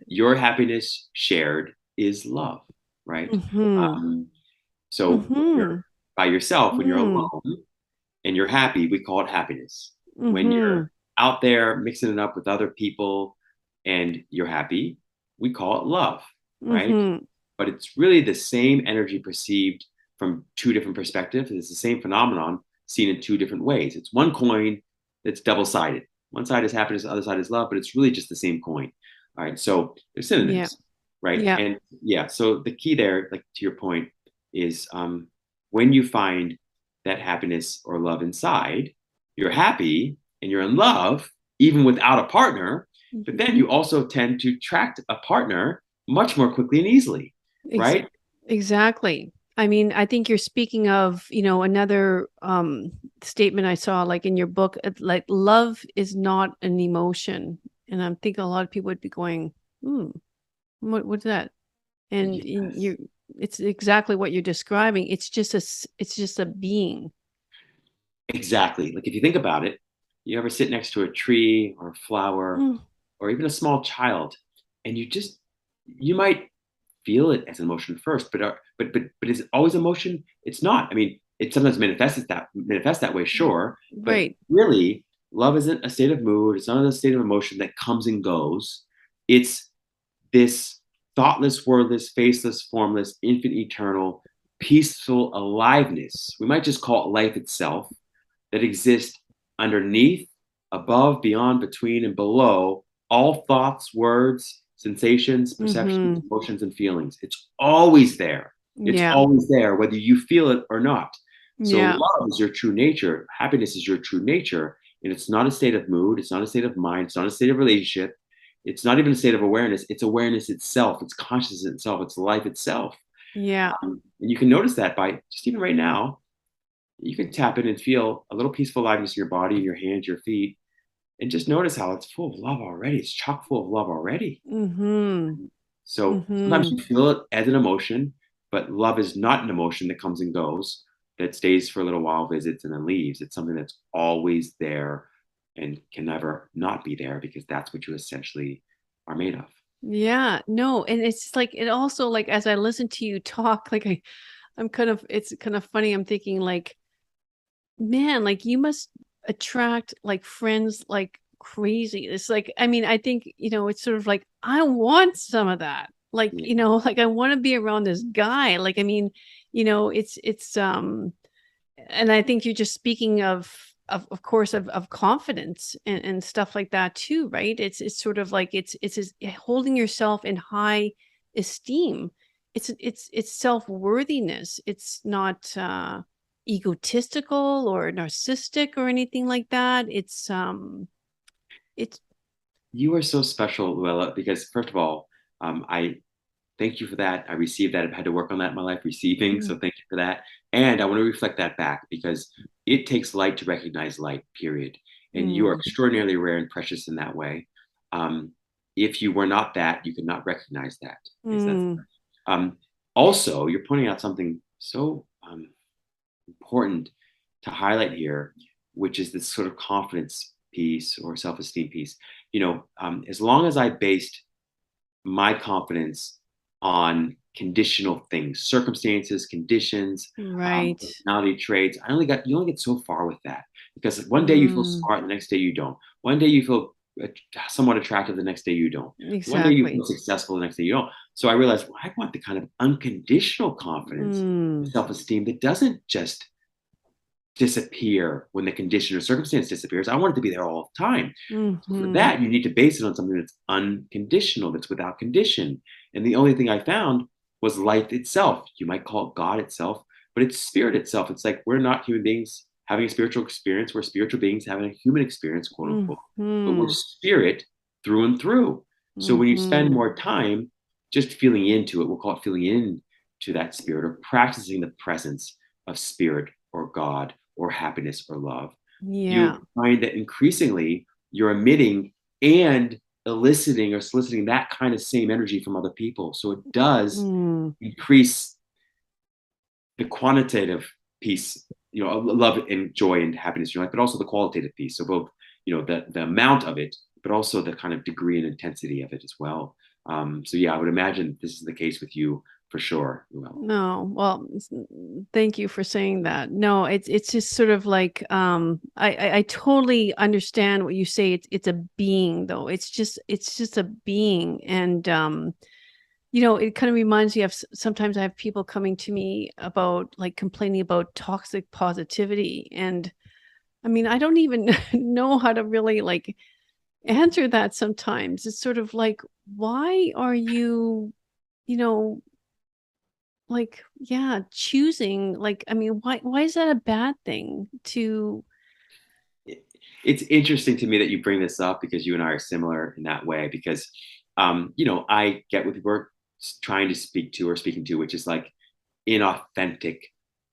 Your happiness shared is love, right? Mm-hmm. Um, so when you're Mm-hmm. by yourself, when you're Mm-hmm. alone and you're happy, we call it happiness. When Mm-hmm. you're out there mixing it up with other people and you're happy, we call it love, right? Mm-hmm. But it's really the same energy perceived from two different perspectives. It's the same phenomenon seen in two different ways. It's one coin that's double sided. One side is happiness, the other side is love, but it's really just the same coin. All right. So they're Yeah. synonyms, right? Yeah. And yeah, so the key there, like to your point, is when you find that happiness or love inside, you're happy and you're in love, even without a partner. But then you also tend to attract a partner much more quickly and easily, Ex- right? exactly. I mean, I think you're speaking of, another statement I saw like in your book, like love is not an emotion. And I'm thinking a lot of people would be going, hmm, what's that? And Yes, you it's exactly what you're describing. It's just a being. exactly. Like if you think about it, you ever sit next to a tree or a flower Mm, or even a small child, and you might feel it as an emotion first, but is it always emotion? It's not. I mean, it sometimes manifests that way, sure, but right. really, love isn't a state of mood. It's not a state of emotion that comes and goes. It's this thoughtless, wordless, faceless, formless, infant, eternal, peaceful aliveness. We might just call it life itself that exists underneath, above, beyond, between, and below all thoughts, words, sensations, perceptions, Mm-hmm. emotions, and feelings. It's always there. It's Yeah. always there, whether you feel it or not. So, Yeah. love is your true nature. Happiness is your true nature. And it's not a state of mood. It's not a state of mind. It's not a state of relationship. It's not even a state of awareness. It's awareness itself. It's consciousness itself. It's life itself. Yeah. And you can notice that by just even right now, you can tap in and feel a little peaceful aliveness in your body, your hands, your feet, and just notice how it's full of love already. It's chock full of love already. Mm-hmm. So sometimes Mm-hmm. you feel it as an emotion, but love is not an emotion that comes and goes, that stays for a little while, visits, and then leaves. It's something that's always there and can never not be there because that's what you essentially are made of. Yeah. No, and it's like it also like as I listen to you talk, like I'm kind of it's kind of funny. I'm thinking like, man, like you must attract like friends like crazy. It's like, I mean, I think, it's sort of like, I want some of that. Like, Yeah. like I want to be around this guy. Like, I mean, it's and I think you're just speaking of course of confidence and stuff like that too, right? It's sort of like holding yourself in high esteem. It's self-worthiness. It's not egotistical or narcissistic or anything like that. It's You are so special, Luella, because first of all, I thank you for that. I received that. I've had to work on that in my life, receiving. mm, So thank you for that. And I want to reflect that back because it takes light to recognize light, period. And you are mm, extraordinarily rare and precious in that way. Um, if you were not that, you could not recognize that. Is that mm, um, also, you're pointing out something so important to highlight here, which is this sort of confidence piece or self-esteem piece. As long as I based my confidence on conditional things, circumstances, conditions, right. personality traits. You only get so far with that because one day you feel Mm, smart, the next day you don't. One day you feel somewhat attractive, the next day you don't. One day you exactly. feel successful, the next day you don't. So I realized, well, I want the kind of unconditional confidence, Mm, self-esteem that doesn't just disappear when the condition or circumstance disappears. I want it to be there all the time. So for mm-hmm. that, you need to base it on something that's unconditional, that's without condition. And the only thing I found was life itself. You might call it God itself, but it's spirit itself. It's like we're not human beings having a spiritual experience. We're spiritual beings having a human experience, quote unquote. But we're Mm-hmm. spirit through and through. So when you spend Mm-hmm. more time just feeling into it, we'll call it feeling into that spirit or practicing the presence of spirit or God or happiness or love, Yeah. you find that increasingly you're emitting and eliciting or soliciting that kind of same energy from other people. So it does Mm. increase the quantitative piece, love and joy and happiness in your life, but also the qualitative piece. So both, the amount of it, but also the kind of degree and intensity of it as well. So yeah, I would imagine this is the case with you for sure. Well, No, well, thank you for saying that. No, it's just sort of like I totally understand what you say. It's a being though. It's just a being, and it kind of reminds me of sometimes I have people coming to me about like complaining about toxic positivity, and I mean I don't even know how to really like answer that. Sometimes it's sort of like, why are you, you know like, yeah, choosing, like, I mean, why is that a bad thing to it's interesting to me that you bring this up because you and I are similar in that way. Because, I get what people are trying to speak to or speaking to, which is like inauthentic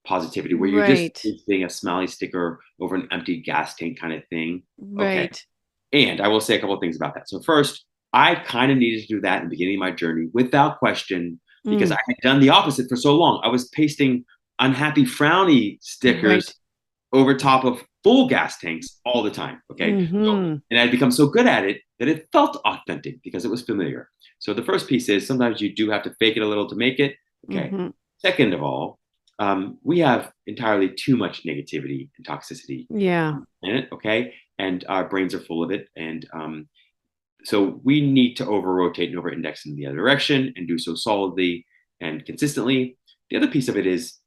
positivity, where you're just right, being a smiley sticker over an empty gas tank kind of thing. Okay. right. And I will say a couple of things about that. So first, I kind of needed to do that in the beginning of my journey without question, because Mm, I had done the opposite for so long. I was pasting unhappy frowny right. stickers over top of full gas tanks all the time. Okay. So, Mhm. and I'd become so good at it that it felt authentic because it was familiar. So the first piece is sometimes you do have to fake it a little to make it. Okay. Mhm. Second of all, we have entirely too much negativity and toxicity Yeah. in it. Okay. And our brains are full of it. And so we need to over rotate and over index in the other direction and do so solidly and consistently. The other piece of it is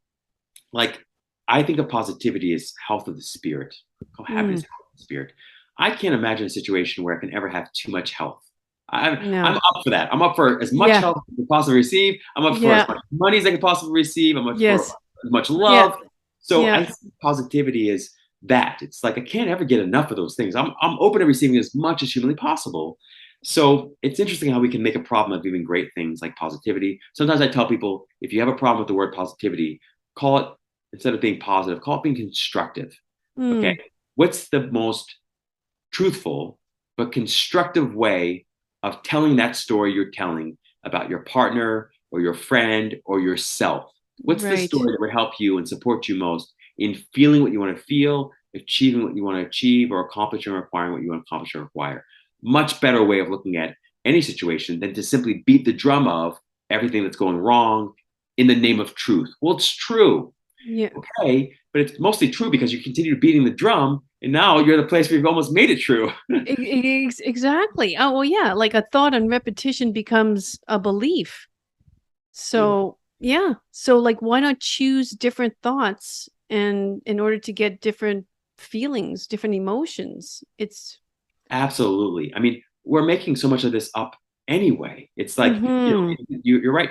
like, I think of positivity as health of the spirit, called happiness, Mm, health of the spirit. I can't imagine a situation where I can ever have too much health. I'm no. up for that. I'm up for as much Yeah. health as I can possibly receive. I'm up for as Yeah. much money as I can possibly receive. I'm up for Yes. as much Yeah. love. So Yeah. I see positivity is that. It's like I can't ever get enough of those things. I'm open to receiving as much as humanly possible. So it's interesting how we can make a problem of even great things like positivity. Sometimes I tell people, if you have a problem with the word positivity, call it, instead of being positive, call it being constructive. Okay. Mm, What's the most truthful but constructive way of telling that story you're telling about your partner or your friend or yourself? What's the right. story that would help you and support you most in feeling what you want to feel, achieving what you want to achieve, or accomplishing or acquiring what you want to accomplish or acquire? Much better way of looking at any situation than to simply beat the drum of everything that's going wrong in the name of truth. Well, it's true. Yeah. Okay, but it's mostly true because you continue beating the drum, and now you're at a place where you've almost made it true. Exactly. Oh, well, yeah, like a thought on repetition becomes a belief. Beautiful. So, yeah. So like why not choose different thoughts and in order to get different feelings, different emotions? It's Absolutely. I mean, we're making so much of this up anyway. It's like, mhm. you're right.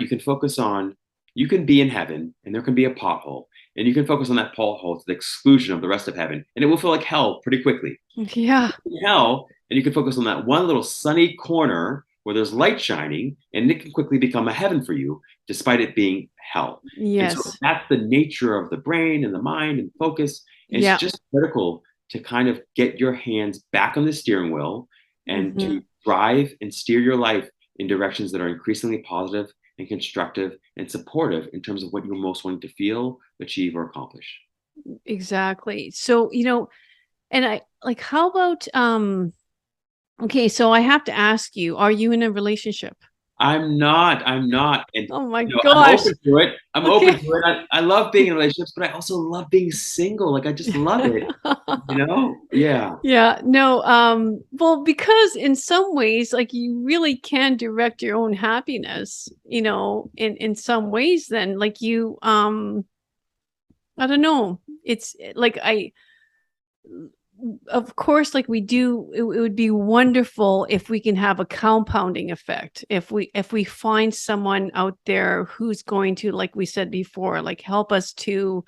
You can be in heaven and there can be a pothole, and you can focus on that pothole to the exclusion of the rest of heaven, and it will feel like hell pretty quickly. Yeah. Hell, and you can focus on that one little sunny corner where there's light shining, and it can quickly become a heaven for you, despite it being hell. And so Yes. that's the nature of the brain and the mind and focus. And it's Yeah. just critical to kind of get your hands back on the steering wheel and Mhm. to drive and steer your life in directions that are increasingly positive and constructive and supportive in terms of what you're most wanting to feel, achieve, or accomplish. Exactly. So, and I like how about okay, so I have to ask you, are you in a relationship? I'm not. And, Oh my I'm gosh. open to it. I'm open Okay. to it. I love being in relationships, but I also love being single. Like, I just love it, Yeah. Yeah, no, well, because in some ways, like you really can direct your own happiness, in some ways then like I don't know. It's like of course, like we do, it would be wonderful if we can have a compounding effect. If we find someone out there who's going to, like we said before, like help us to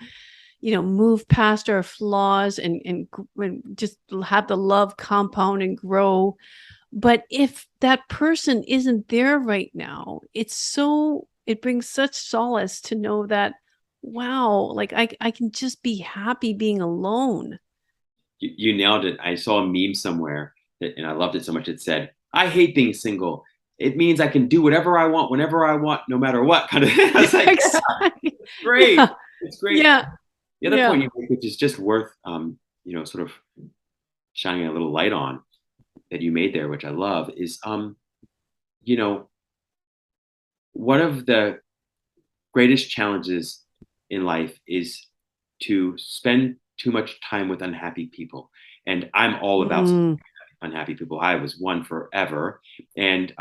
move past our flaws and just have the love compound and grow. But if that person isn't there right now, it brings such solace to know that Wow. Like I can just be happy being alone. You nailed it. I saw a meme somewhere and I loved it so much. It said, "I hate being single. It means I can do whatever I want, whenever I want, no matter what." Kind of. I was like, "Yeah, Exactly. it's great. Yeah. It's great." Yeah. The other Yeah. point you make, which is just worth, sort of shining a little light on that you made there, which I love, is, you know, one of the greatest challenges in life is to spend too much time with unhappy people. And I'm all about Mm, unhappy people. I was one forever. And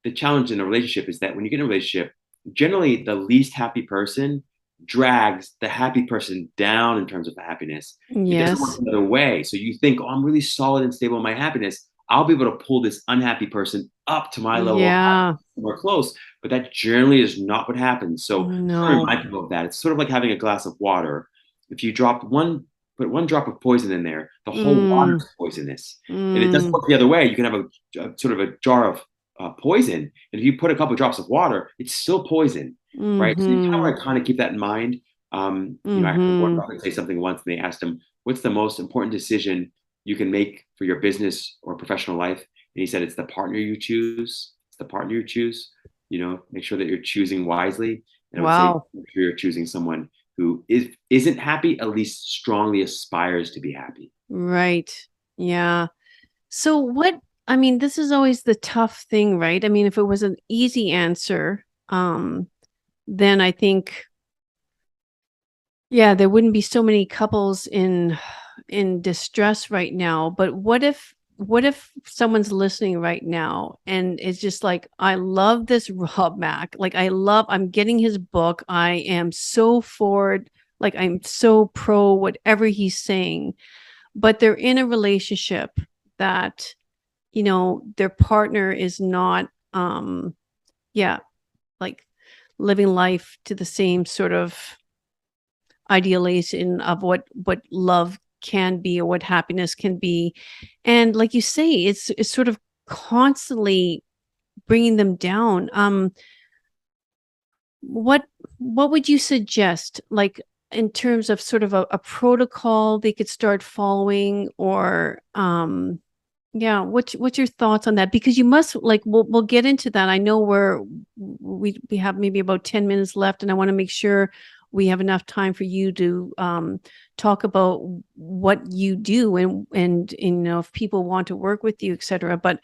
the challenge in a relationship is that when you get in a relationship, generally the least happy person drags the happy person down in terms of the happiness. It doesn't work yes. the other way. So you think, oh, I'm really solid and stable in my happiness. I'll be able to pull this unhappy person up to my level of Yeah. happiness more close. But that generally is not what happens. So I No. remind people of that. It's sort of like having a glass of water. If you put one drop of poison in there, the whole water Mm, is poisonous. And it doesn't mm, work the other way. You can have a sort of a jar of poison, and if you put a couple of drops of water, it's still poison, right? So you kind of mm-hmm. want to kind of keep that in mind. I heard Warren Mm-hmm. Buffett say something once, and they asked him, "What's the most important decision you can make for your business or professional life?" And he said, "It's the partner you choose. It's the partner you choose. Make sure that you're choosing wisely." And I would say, Wow. make sure you're choosing someone who isn't happy, at least strongly aspires to be happy. Right. Yeah. So what I mean, this is always the tough thing, right? I mean, if it was an easy answer, then I think, yeah, there wouldn't be so many couples in distress right now. But what if someone's listening right now and it's just like, I love this Rob Mack. Like I'm getting his book. I am so forward, like I'm so pro whatever he's saying, but they're in a relationship that, their partner is not yeah, like living life to the same sort of idealization of what love can be or what happiness can be. And like you say, it's sort of constantly bringing them down. What would you suggest, like in terms of sort of a protocol they could start following, or yeah, what's your thoughts on that? Because you must, like, we'll get into that. I know we have maybe about 10 minutes left, and I want to make sure we have enough time for you to talk about what you do, and if people want to work with you, etc. But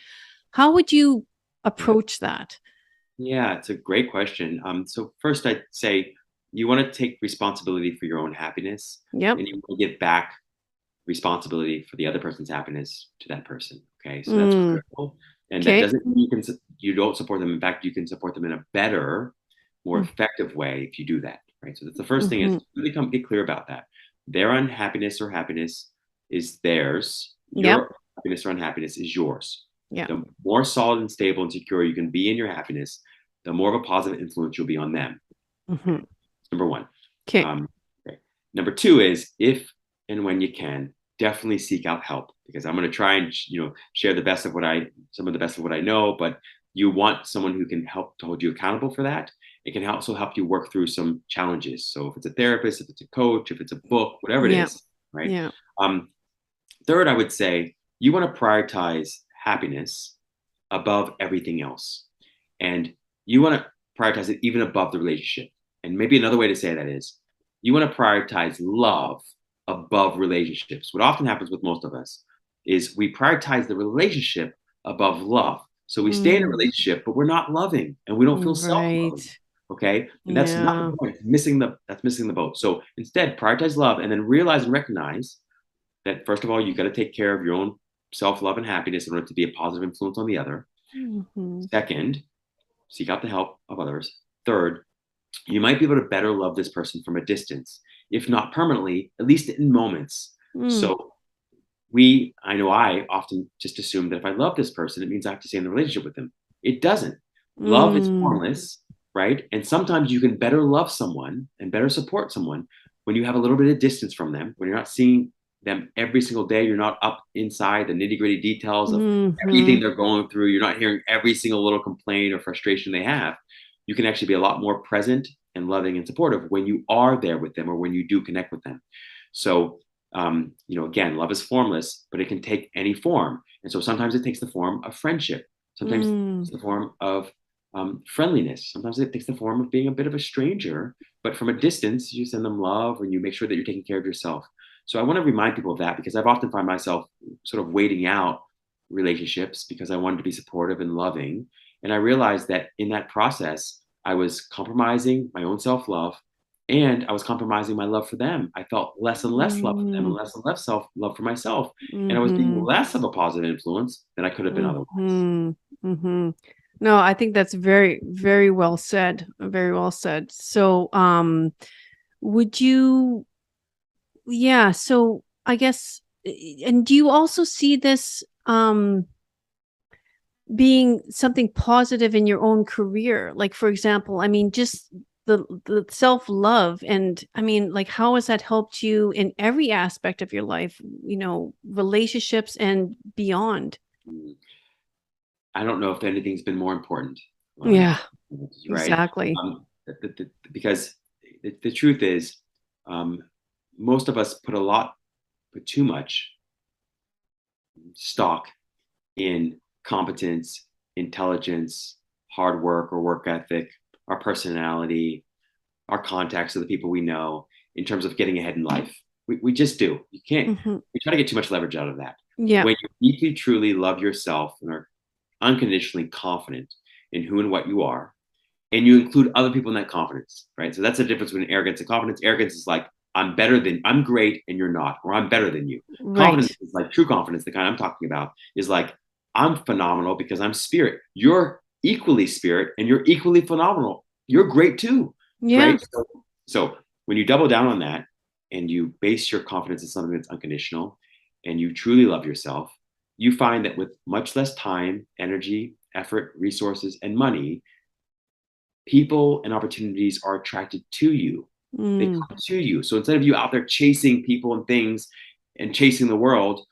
how would you Yeah. approach that? Yeah, it's a great question. So first, I'd say you want to take responsibility for your own happiness, Yep. and you want to give back responsibility for the other person's happiness to that person. Okay, so that's Mm, critical, and that okay. doesn't mean you don't support them. In fact, you can support them in a better, more effective way if you do that. Right. So that's the first thing is Mm-hmm. really get clear about that. Their unhappiness or happiness is theirs. Yep. Your happiness or unhappiness is yours. Yeah. The more solid and stable and secure you can be in your happiness, the more of a positive influence you'll be on them. Okay. Mm-hmm. Number one. Okay. Um, okay. Number two is if and when you can, definitely seek out help because I'm going to try and share some of the best of what I know, but you want someone who can help to hold you accountable for that. It can also help you work through some challenges. So if it's a therapist, if it's a coach, if it's a book, whatever it Yeah. is, right? Yeah. Um, Third, I would say you want to prioritize happiness above everything else. And you want to prioritize it even above the relationship. And maybe another way to say that is you want to prioritize love above relationships. What often happens with most of us is we prioritize the relationship above love. So we stay in a Mm, relationship, but we're not loving and we don't feel self-loving. right. Okay. And that's not the Yeah. point. That's missing the boat. So instead, prioritize love and then realize and recognize that first of all, you got to take care of your own self-love and happiness in order to be a positive influence on the other. Mhm. Second, seek out the help of others. Third, you might be able to better love this person from a distance, if not permanently, at least in moments. Mm. So I know I often just assume that if I love this person, it means I have to stay in the relationship with them. It doesn't. Love is Mm. formless, right? And sometimes you can better love someone and better support someone when you have a little bit of distance from them, when you're not seeing them every single day, you're not up inside the nitty gritty details of everything Mhm. they're going through, you're not hearing every single little complaint or frustration they have. You can actually be a lot more present and loving and supportive when you are there with them or when you do connect with them. So, again, love is formless, but it can take any form. And so sometimes it takes the form of friendship. Sometimes Mm. it's the form of friendliness. Sometimes it takes the form of being a bit of a stranger, but from a distance, you send them love and you make sure that you're taking care of yourself. So I want to remind people of that because I've often find myself sort of waiting out relationships because I wanted to be supportive and loving. And I realized that in that process, I was compromising my own self love and I was compromising my love for them. I felt less and less love for them and Mm. less self love for myself. And I was being Mm-hmm. less of a positive influence than I could have been otherwise. Mm-hmm. Mm-hmm. No, I think that's very, very well said. Very well said. So, would you, yeah, so I guess, and do you also see this being something positive in your own career? Like, for example, I mean, just the self-love, and I mean, like, how has that helped you in every aspect of your life, relationships and beyond? Mm. I don't know if anything's been more important, Yeah, right? exactly. Because the truth is, um, most of us put too much stock in competence, intelligence, hard work or work ethic, our personality, our contacts with the people we know in terms of getting ahead in life. We just do. You can't, Hmm. we try to get too much leverage out of that. Yeah. When you deeply, truly love yourself and are unconditionally confident in who and what you are, and you include other people in that confidence, right? So that's the difference between arrogance and confidence. Arrogance is like, I'm great and you're not, or I'm better than you. Confidence Right. is like true confidence, the kind I'm talking about, is like, I'm phenomenal because I'm spirit. You're equally spirit and you're equally phenomenal. You're great too, Yeah. right? So when you double down on that and you base your confidence in something that's unconditional and you truly love yourself, you find that with much less time, energy, effort, resources, and money, people and opportunities are attracted to you. They Mm. come to you. So instead of you out there chasing people and things and chasing the world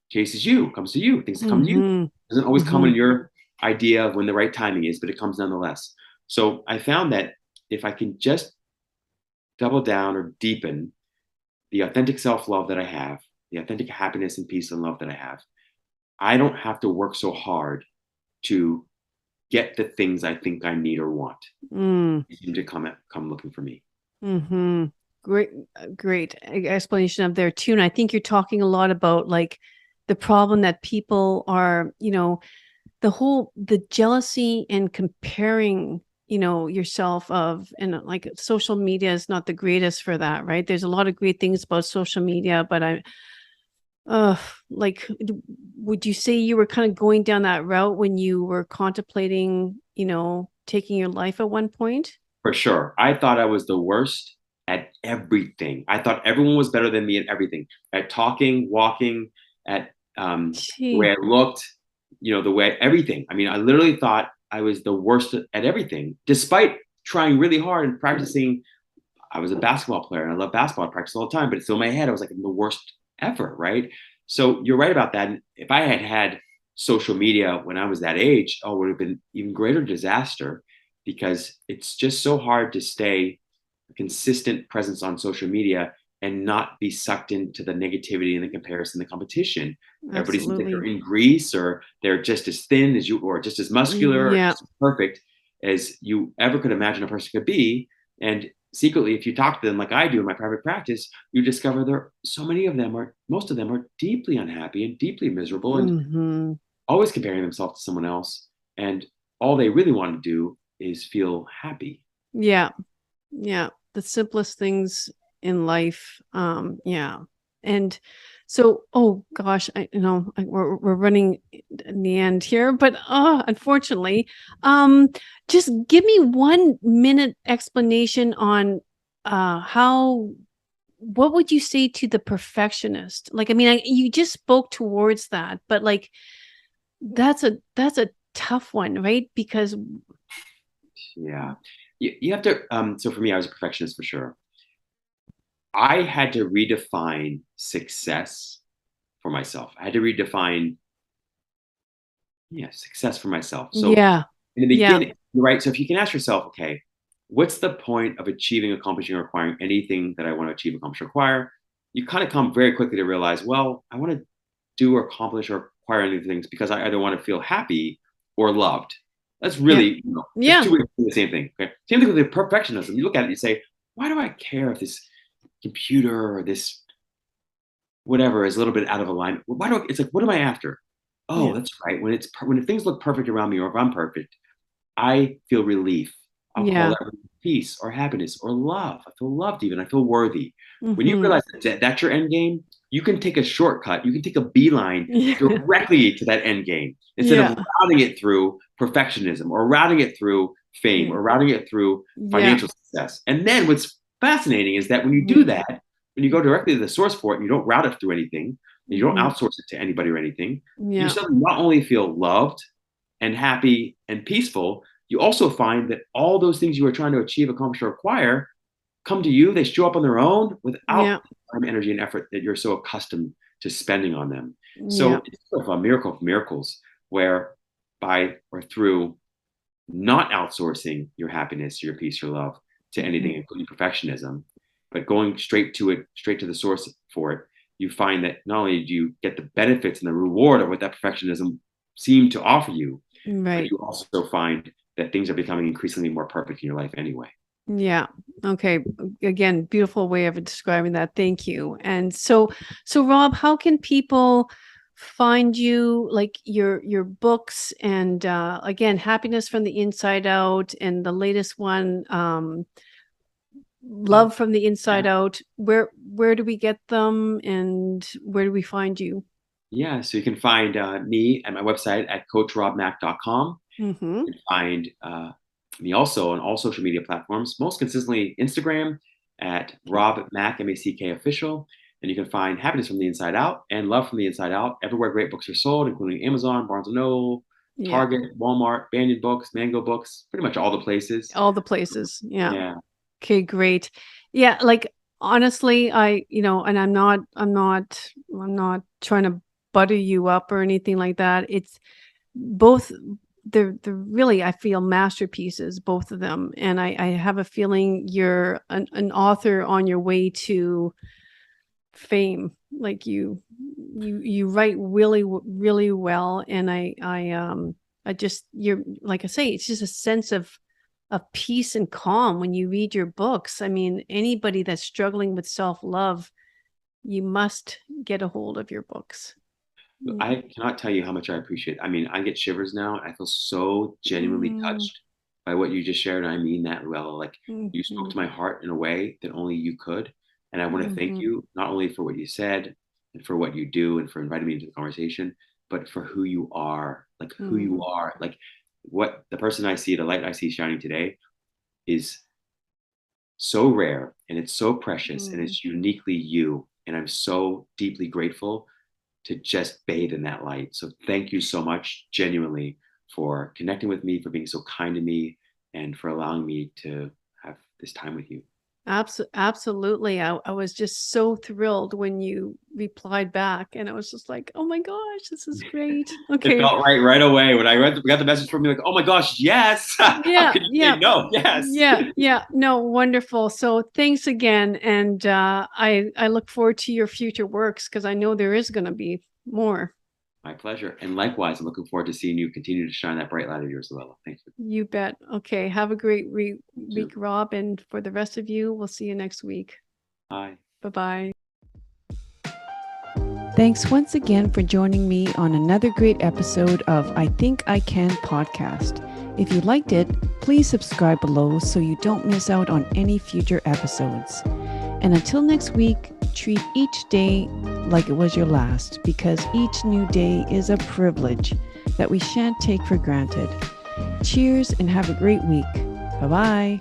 chases you, comes to you. Things come to you. Hmm. It doesn't always come Hmm. in your idea of when the right timing is, but it comes nonetheless. So I found that if I can just double down or deepen the authentic self love that I have, the authentic happiness and peace and love that I don't have to work so hard to get the things I think I need or want. Mm. They seem to come looking for me. Hmm. Great, great explanation of there too. And I think you're talking a lot about like the problem that people are, the jealousy and comparing, yourself of, and like social media is not the greatest for that, right? There's a lot of great things about social media, but uh, like, would you say you were kind of going down that route when you were contemplating, taking your life at one point? For sure. I thought I was the worst at everything. I thought everyone was better than me at everything, at talking, walking, at the way Gee. I looked, the way everything. I mean, I literally thought I was the worst at everything, despite trying really hard and practicing. I was a basketball player and I love basketball. I practice all the time, but it's still in my head. I was like, I'm the worst ever, right? So you're right about that. And if I had had social media when I was that age, oh, it would have been even greater disaster because it's just so hard to stay a consistent presence on social media and not be sucked into the negativity and the comparison, the competition. Everybody seems like they're Absolutely. in Greece or they're just as thin as you, or just as muscular, or Yeah. just as perfect as you ever could imagine a person could be. And secretly, if you talk to them like I do in my private practice, you discover most of them are deeply unhappy and deeply miserable and Hmm. always comparing themselves to someone else. And all they really want to do is feel happy. Yeah. Yeah. The simplest things in life. Yeah. And so, oh gosh, we're running in the end here, but unfortunately, um, just give me 1 minute explanation on how, what would you say to the perfectionist? Like, I mean, you just spoke towards that, but like, that's a tough one, right? Because Yeah. You have to, so for me, I was a perfectionist for sure. I had to redefine success for myself. I had to redefine, yeah, success for myself. So yeah, in the yeah, beginning, right? So if you can ask yourself, okay, what's the point of achieving, accomplishing, or acquiring anything that I want to achieve, accomplish, or acquire? You kind of come very quickly to realize, well, I want to do or accomplish or acquire any things because I either want to feel happy or loved. That's Yeah. really, it's Yeah. two ways to do the same thing. Okay. Same thing with the perfectionism. You look at it and you say, why do I care if this computer or this whatever is a little bit out of alignment? Well, why do I, it's like, what am I after? Oh, Yeah. that's right. When things look perfect around me, or if I'm perfect, I feel relief. I'll call Yeah. that peace or happiness or love. I feel loved even. I feel worthy. When you Mm-hmm. realize that that's your end game, you can take a shortcut. You can take a beeline Yeah. directly to that end game instead of Yeah. routing it through perfectionism or routing it through fame Yeah. or routing it through Yeah. financial success. And then what's fascinating is that when you do Yeah. that, when you go directly to the source for it and you don't route it through anything, and you don't Mm-hmm. outsource it to anybody or anything, you Yeah. suddenly not only feel loved and happy and peaceful, you also find that all those things you are trying to achieve, accomplish, or acquire come to you. They show up on their own without Yeah. the time, energy, and effort that you're so accustomed to spending on them. Yeah. So it's sort of a miracle of miracles where by or through not outsourcing your happiness, your peace, your love to Mm-hmm. anything, including perfectionism, but going straight to it, straight to the source for it, you find that not only do you get the benefits and the reward of what that perfectionism seemed to offer you, but Right. you also find that things are becoming increasingly more perfect in your life anyway. Yeah. Okay. Again, beautiful way of describing that. Thank you. And so Rob, how can people find you, like your books and again, Happiness from the Inside Out and the latest one, Oh, Love from the Inside yeah. Out. Where do we get them and where do we find you? Yeah. So you can find me at my website at coachrobmack.com. Mm-hmm. You can find me also on all social media platforms, most consistently Instagram at Rob Mack, M-A-C-K official. And you can find Happiness from the Inside Out and Love from the Inside Out everywhere great books are sold, including Amazon, Barnes& and Noble, Yeah. Target, Walmart, Banyan Books, Mango Books, pretty much all the places. All the places. Yeah. Yeah. Okay, great. Yeah, like honestly, and I'm not trying to butter you up or anything like that. It's both they're really, I feel, masterpieces, both of them. And I have a feeling you're an author on your way to fame. Like you write really really well, and I just, you're, like I say, it's just a sense of peace and calm when you read your books. I mean, anybody that's struggling with self-love, you must get a hold of your books. I cannot tell you how much I appreciate it. I mean, I get shivers now. I feel so genuinely Mm, touched by what you just shared. I mean that well. Like you spoke mhm, to my heart in a way that only you could. And I want to thank mhm, you not only for what you said and for what you do and for inviting me into the conversation, but for who you are. Like who you mhm, are. Like what the person I see, the light I see shining today is so rare and it's so precious and mhm. it's uniquely you. And I'm so deeply grateful to just bathe in that light. So thank you so much, genuinely, for connecting with me, for being so kind to me, and for allowing me to have this time with you. Absolutely. I was just so thrilled when you replied back, and I was just like, oh my gosh, this is great. It Okay. felt right away when got the message from you, like, oh my gosh, yes. How Yeah, could you yeah, say no? Yes. yeah. No, wonderful. So thanks again, and I look forward to your future works because I know there is going to be more. My pleasure. And likewise, I'm looking forward to seeing you continue to shine that bright light of yours, LaLa. Thank you. You bet. Okay, have a great You week, too. Rob, and for the rest of you, we'll see you next week. Bye. Bye bye. Thanks once again for joining me on another great episode of I Think I Can podcast. If you liked it, please subscribe below so you don't miss out on any future episodes. And until next week, treat each day like it was your last, because each new day is a privilege that we shan't take for granted. Cheers and have a great week. Bye-bye.